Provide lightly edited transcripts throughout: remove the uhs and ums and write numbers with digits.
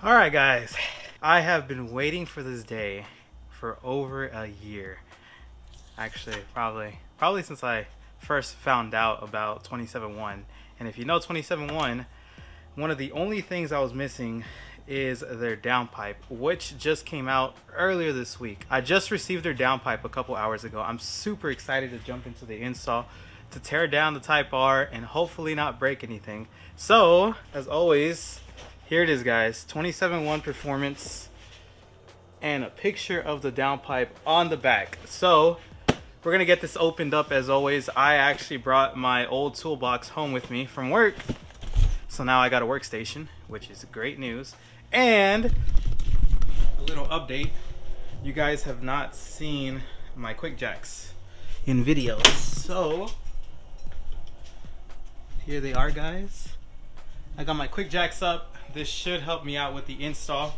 Alright guys, I have been waiting for this day for over a year. Actually, probably since I first found out about 27WON. And if you know 27WON, one of the only things I was missing is their downpipe, which just came out earlier this week. I just received their downpipe a couple hours ago. I'm super excited to jump into the install, to tear down the Type R and hopefully not break anything. So, as always, here it is guys, 27WON performance and a picture of the downpipe on the back. So, we're gonna get this opened up as always. I actually brought my old toolbox home with me from work. So now I got a workstation, which is great news. And a little update. You guys have not seen my quick jacks in videos. So here they are guys. I got my quick jacks up. This should help me out with the install.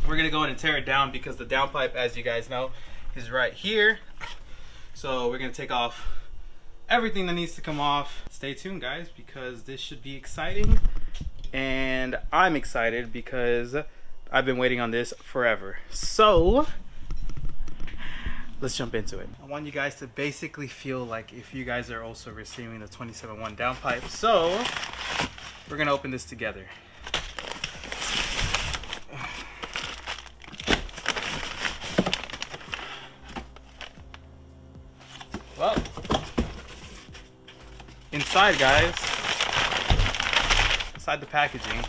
We're gonna go ahead and tear it down because the downpipe, as you guys know, is right here. So we're gonna take off everything that needs to come off. Stay tuned guys, because this should be exciting. And I'm excited because I've been waiting on this forever. So let's jump into it. I want you guys to basically feel like if you guys are also receiving the 27WON downpipe. So we're gonna open this together. Well, inside guys, inside the packaging,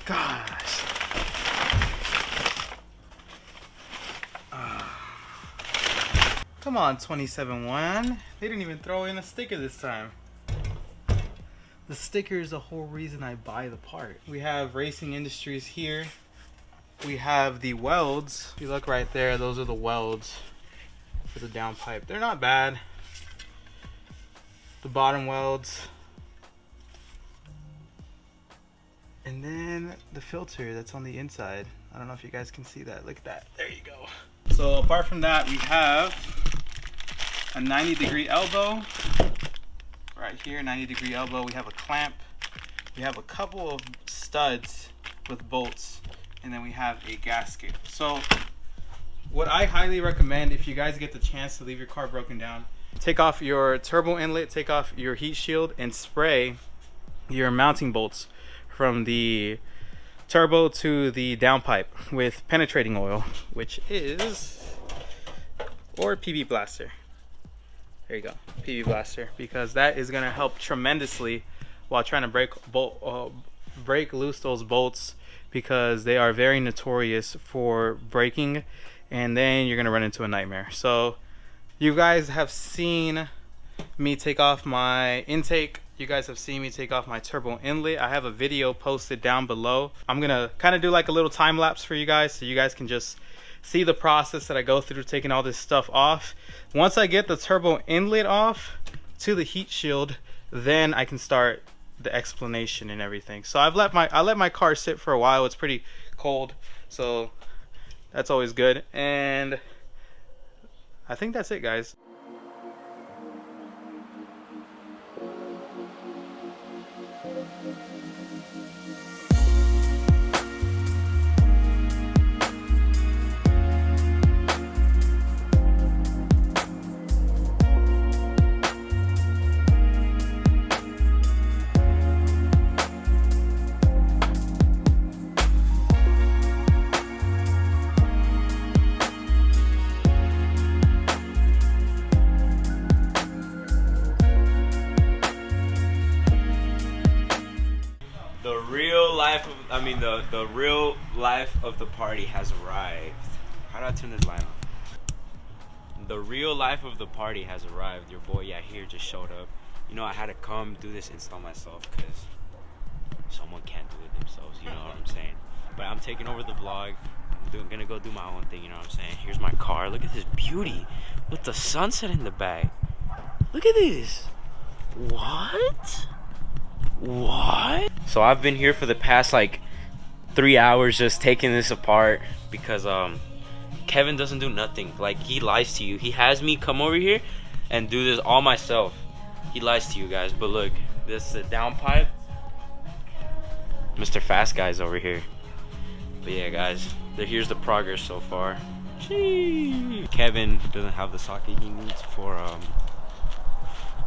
gosh, come on 27WON, they didn't even throw in a sticker this time. The sticker is the whole reason I buy the part. We have Racing Industries here. We have the welds. If you look right there, those are the welds for the downpipe. They're not bad. The bottom welds. And then the filter that's on the inside. I don't know if you guys can see that. Look at that. There you go. So apart from that, we have a 90-degree elbow. Right here, 90-degree elbow. We have a clamp. We have a couple of studs with bolts. And then we have a gasket. So what I highly recommend, if you guys get the chance to leave your car broken down, take off your turbo inlet, take off your heat shield, and spray your mounting bolts from the turbo to the downpipe with penetrating oil, which is, or PB Blaster. There you go, PB Blaster, because that is going to help tremendously while trying to break loose those bolts, because they are very notorious for breaking, and then you're going to run into a nightmare. So you guys have seen me take off my intake. You guys have seen me take off my turbo inlet. I have a video posted down below. I'm going to kind of do like a little time lapse for you guys, so you guys can just see the process that I go through taking all this stuff off. Once I get the turbo inlet off to the heat shield, then I can start the explanation and everything. So I let my car sit for a while. It's pretty cold, so that's always good. And I think that's it guys. The real life of the party has arrived. How do I turn this light on? The real life of the party has arrived. Your boy here just showed up. You know, I had to come do this install myself because someone can't do it themselves, you know what I'm saying? But I'm taking over the vlog. I'm gonna go do my own thing, you know what I'm saying? Here's my car. Look at this beauty with the sunset in the back. Look at this. What? So I've been here for the past like 3 hours just taking this apart because Kevin doesn't do nothing. Like, he lies to you. He has me come over here and do this all myself. He lies to you guys, but look, this is a downpipe. Mr. Fast Guy's over here. But yeah, guys, here's the progress so far. Gee. Kevin doesn't have the socket he needs for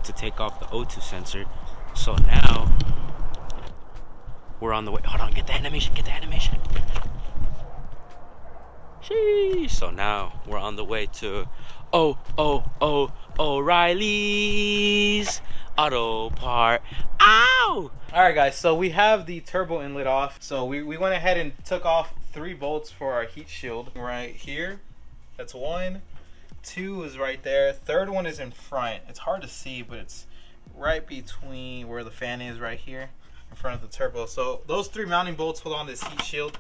to take off the O2 sensor. So now we're on the way. Hold on, get the animation, get the animation. Sheesh. So now we're on the way to O'Reilly's Auto Part. Ow! Alright guys, so we have the turbo inlet off. So we went ahead and took off 3 bolts for our heat shield right here. That's 1. 2 is right there. 3rd one is in front. It's hard to see, but it's right between where the fan is right here in front of the turbo. So those 3 mounting bolts hold on this heat shield.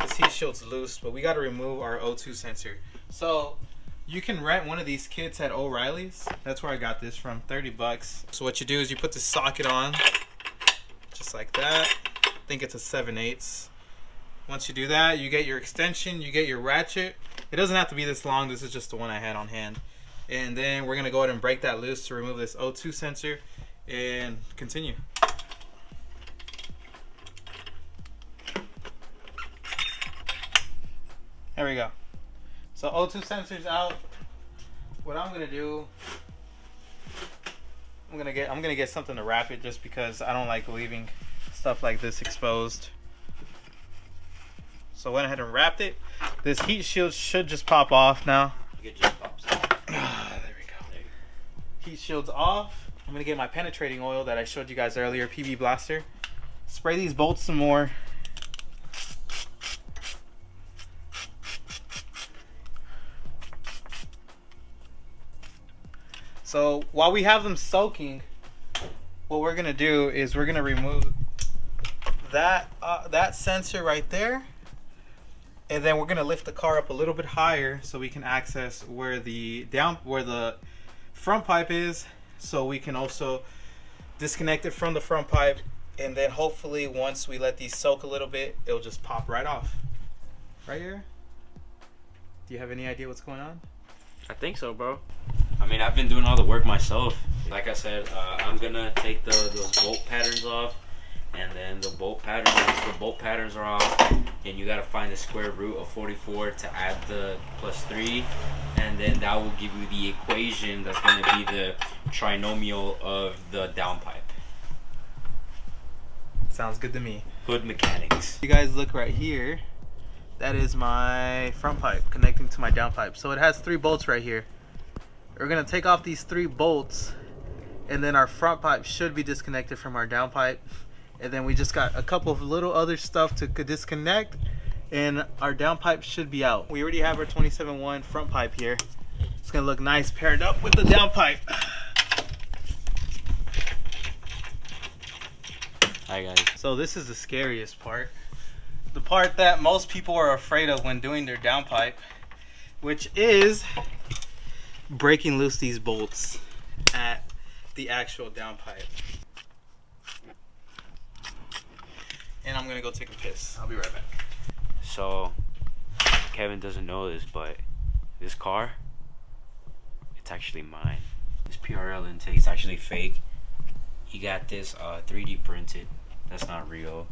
This heat shield's loose, but we got to remove our O2 sensor. So you can rent one of these kits at O'Reilly's. That's where I got this from, 30 bucks. So what you do is you put the socket on, just like that. I think it's a 7/8. Once you do that, you get your extension, you get your ratchet. It doesn't have to be this long, this is just the one I had on hand. And then we're gonna go ahead and break that loose to remove this O2 sensor and continue. There we go. So O2 sensor's out. What I'm gonna do, I'm gonna get something to wrap it just because I don't like leaving stuff like this exposed. So I went ahead and wrapped it. This heat shield should just pop off now. It just pops. There we go. Heat shield's off. I'm gonna get my penetrating oil that I showed you guys earlier, PB Blaster. Spray these bolts some more. So while we have them soaking, what we're gonna do is we're gonna remove that sensor right there, and then we're gonna lift the car up a little bit higher so we can access where the front pipe is, so we can also disconnect it from the front pipe, and then hopefully once we let these soak a little bit, it'll just pop right off. Right here. Do you have any idea what's going on? I think so, bro. I mean, I've been doing all the work myself. Like I said, I'm gonna take those bolt patterns off, and then the bolt patterns are off, and you gotta find the square root of 44 to add the +3, and then that will give you the equation that's gonna be the trinomial of the downpipe. Sounds good to me. Hood mechanics. You guys look right here. That is my front pipe connecting to my downpipe. So it has 3 bolts right here. We're gonna take off these 3 bolts, and then our front pipe should be disconnected from our downpipe. And then we just got a couple of little other stuff to disconnect, and our downpipe should be out. We already have our 27WON front pipe here. It's gonna look nice paired up with the downpipe. Hi guys. So this is the scariest part. The part that most people are afraid of when doing their downpipe, which is breaking loose these bolts at the actual downpipe. And I'm gonna go take a piss. I'll be right back. So, Kevin doesn't know this, but this car, it's actually mine. This PRL intake is actually fake. He got this 3D printed. That's not real.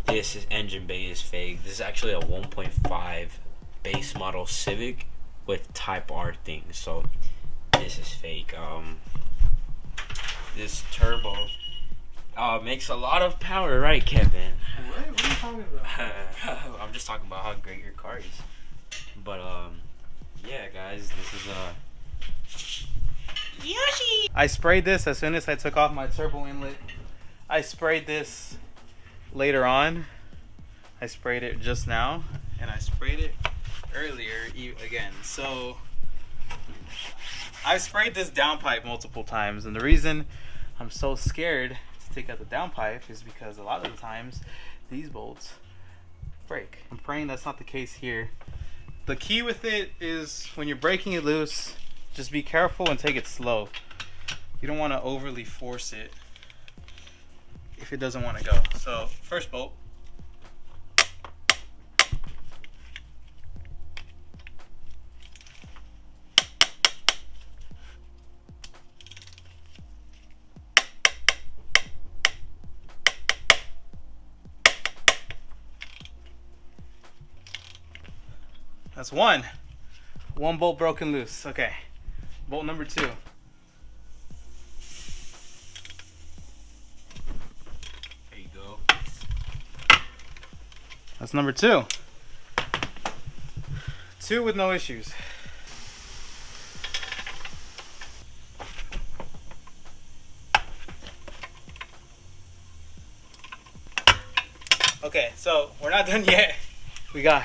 This engine bay is fake. This is actually a 1.5 base model Civic with Type R things. So this is fake. This turbo makes a lot of power, right, Kevin? What are you talking about? I'm just talking about how great your car is. But yeah, guys, this is Yoshi. I sprayed this as soon as I took off my turbo inlet. I sprayed this later on. I sprayed it just now, and I sprayed it earlier again. So I've sprayed this downpipe multiple times, and the reason I'm so scared to take out the downpipe is because a lot of the times these bolts break. I'm praying that's not the case here. The key with it is when you're breaking it loose, just be careful and take it slow. You don't want to overly force it if it doesn't want to go. So first bolt. That's one. One bolt broken loose. Okay. Bolt number 2. There you go. That's number 2. 2 with no issues. Okay, so we're not done yet. We got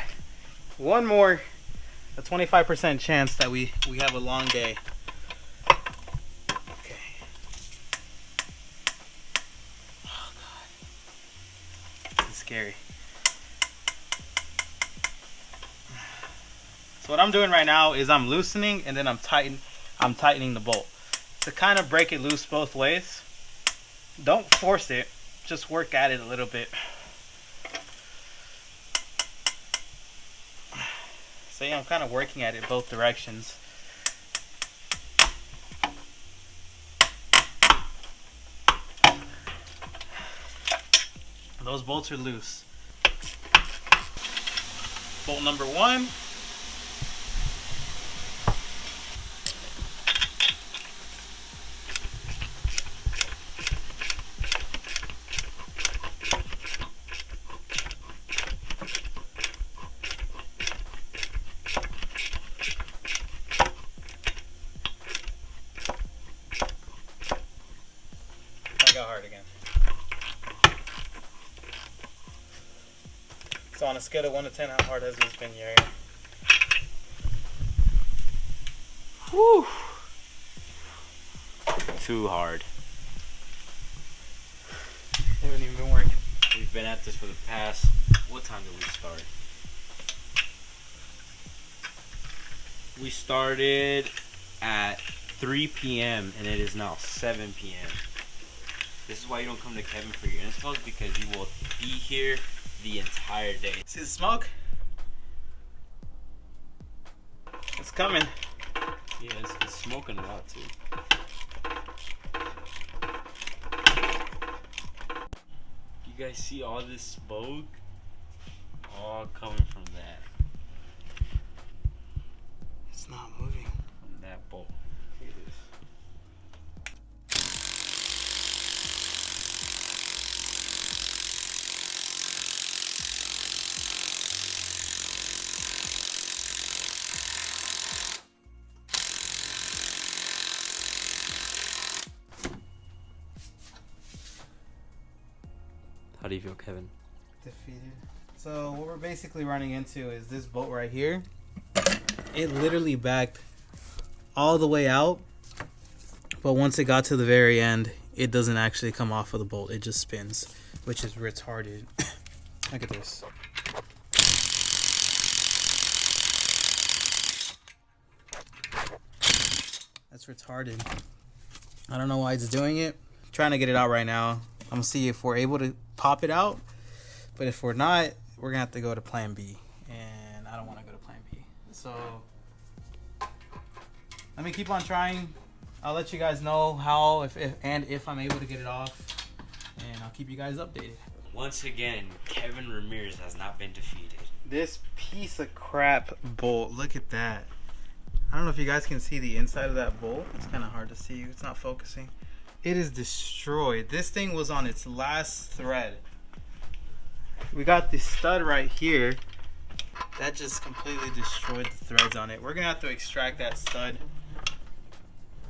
one more, a 25% chance that we have a long day. Okay. Oh God, this is scary. So what I'm doing right now is I'm loosening and then I'm tightening the bolt to kind of break it loose both ways. Don't force it, just work at it a little bit. So yeah, I'm kind of working at it both directions. Those bolts are loose. Bolt number 1. Got hard again. So on a scale of 1 to 10, how hard has this been, Yuri? Whew. Too hard. They haven't even been working. We've been at this for the past, what time did we start? We started at 3 p.m. and it is now 7 p.m. This is why you don't come to Kevin for your installs, because you will be here the entire day. See the smoke? It's coming. Yeah, it's smoking a lot too. You guys see all this smoke? All coming from that. It's not moving. From that bolt. Look at this. How do you feel, Kevin? Defeated. So what we're basically running into is this bolt right here. It literally backed all the way out, but once it got to the very end, it doesn't actually come off of the bolt. It just spins, which is retarded. Look at this. That's retarded. I don't know why it's doing it. I'm trying to get it out right now. I'm gonna see if we're able to pop it out, but if we're not, we're gonna have to go to plan B, and I don't want to go to plan B. So let me keep on trying. I'll let you guys know how, if I'm able to get it off, and I'll keep you guys updated. Once again, Kevin Ramirez has not been defeated. This piece of crap bolt, look at that. I don't know if you guys can see the inside of that bolt. It's kind of hard to see. It's not focusing. It is destroyed. This thing was on its last thread. We got the stud right here. That just completely destroyed the threads on it. We're gonna have to extract that stud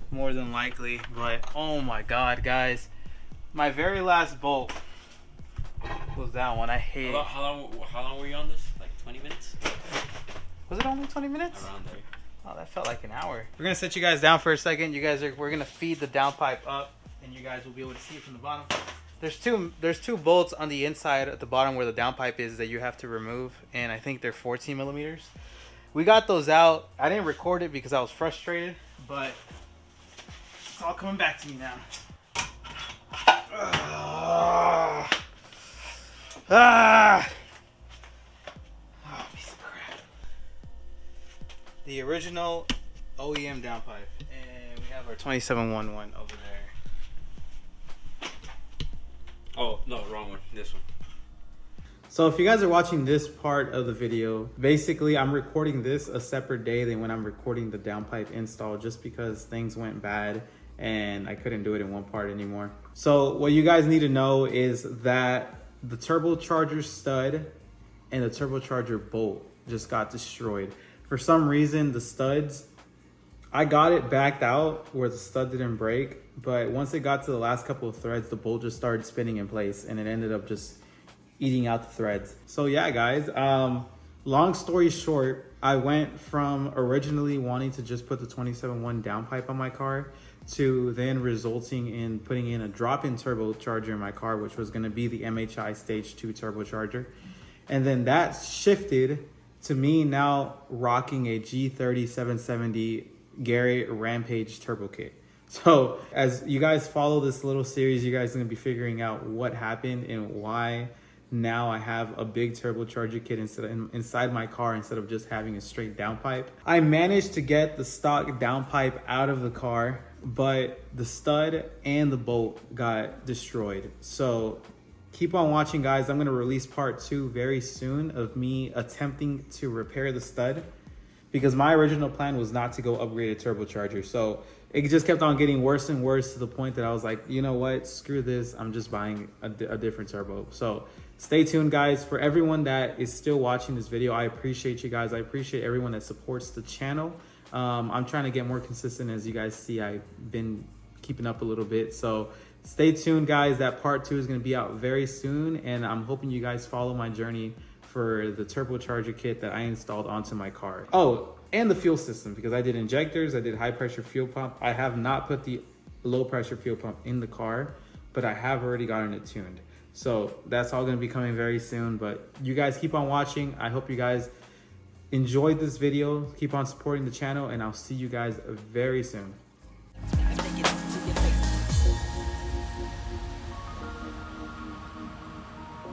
more than likely, but oh my god, guys. My very last bolt was that one. I hate it. How long were you on this? Like 20 minutes? Was it only 20 minutes? Around there. Oh, that felt like an hour. We're gonna set you guys down for a second. We're gonna feed the downpipe up, and you guys will be able to see it from the bottom. There's two bolts on the inside at the bottom where the downpipe is that you have to remove, and I think they're 14 millimeters. We got those out. I didn't record it because I was frustrated, but it's all coming back to me now. Oh, piece of crap. The original OEM downpipe, and we have our 27WON one over there. Oh, no, wrong one. This one. So if you guys are watching this part of the video, basically I'm recording this a separate day than when I'm recording the downpipe install, just because things went bad and I couldn't do it in one part anymore. So what you guys need to know is that the turbocharger stud and the turbocharger bolt just got destroyed. For some reason, the studs, I got it backed out where the stud didn't break, but once it got to the last couple of threads, the bolt just started spinning in place and it ended up just eating out the threads. So yeah, guys, long story short, I went from originally wanting to just put the 27WON downpipe on my car to then resulting in putting in a drop-in turbocharger in my car, which was going to be the MHI Stage 2 turbocharger. And then that shifted to me now rocking a G30 770 Garrett Rampage turbo kit. So as you guys follow this little series, you guys are going to be figuring out what happened and why now I have a big turbocharger kit inside my car instead of just having a straight downpipe. I managed to get the stock downpipe out of the car, but the stud and the bolt got destroyed. So keep on watching, guys. I'm going to release part 2 very soon of me attempting to repair the stud, because my original plan was not to go upgrade a turbocharger. So it just kept on getting worse and worse to the point that I was like, you know what, screw this. I'm just buying a different turbo. So stay tuned, guys. For everyone that is still watching this video, I appreciate you guys. I appreciate everyone that supports the channel. I'm trying to get more consistent. As you guys see, I've been keeping up a little bit. So stay tuned, guys. That part 2 is going to be out very soon. And I'm hoping you guys follow my journey for the turbocharger kit that I installed onto my car. Oh, and the fuel system, because I did injectors, I did high pressure fuel pump. I have not put the low pressure fuel pump in the car, but I have already gotten it tuned. So that's all going to be coming very soon. But you guys keep on watching. I hope you guys enjoyed this video. Keep on supporting the channel, and I'll see you guys very soon.